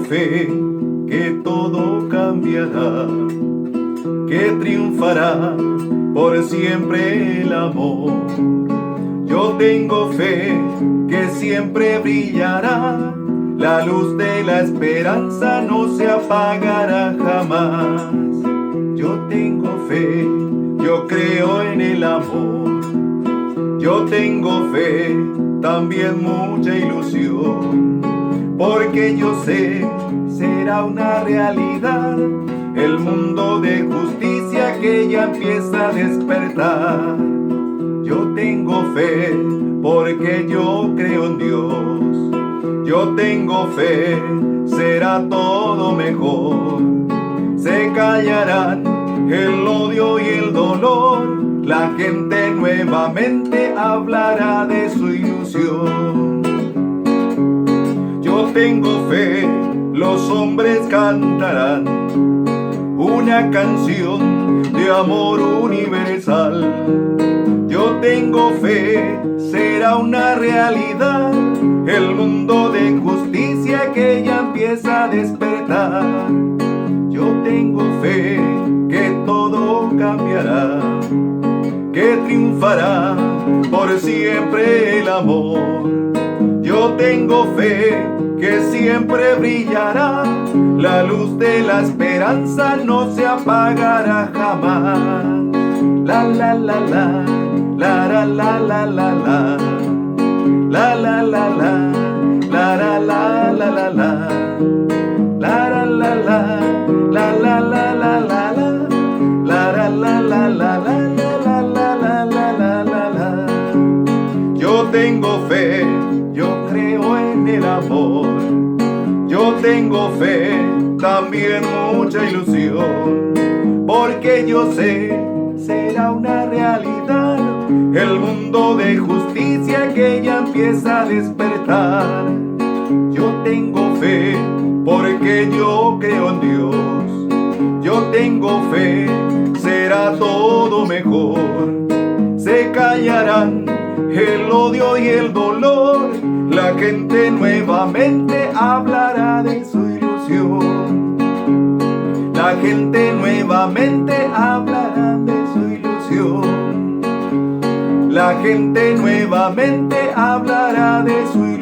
fe que todo cambiará, que triunfará por siempre el amor. Yo tengo fe que siempre brillará, la luz de la esperanza no se apagará jamás. Yo tengo fe, yo creo en el amor. Yo tengo fe, también mucha ilusión, porque yo sé, será una realidad el mundo de justicia que ya empieza a despertar. Yo tengo fe, porque yo creo en Dios. Yo tengo fe, será todo mejor. Se callarán el odio y el dolor, la gente nuevamente hablará de su ilusión. Yo tengo fe, los hombres cantarán una canción de amor universal. Yo tengo fe, será una realidad el mundo de justicia que ya empieza a despertar. Yo tengo fe que todo cambiará, que triunfará por siempre el amor. Yo tengo fe que siempre brillará, la luz de la esperanza no se apagará jamás. La la la la, la la la la la la, la la la la, la la la la la la, la la la la, la la la la la la, la la la la la la. Yo tengo fe, yo creo en el amor. Yo tengo fe, también mucha ilusión, porque yo sé, será una realidad el mundo de justicia que ya empieza a despertar. Yo tengo fe, porque yo creo en Dios. Yo tengo fe, será todo mejor. Se callarán el odio y el dolor, la gente nuevamente hablará de su ilusión. La gente nuevamente hablará de su ilusión. La gente nuevamente hablará de su ilusión.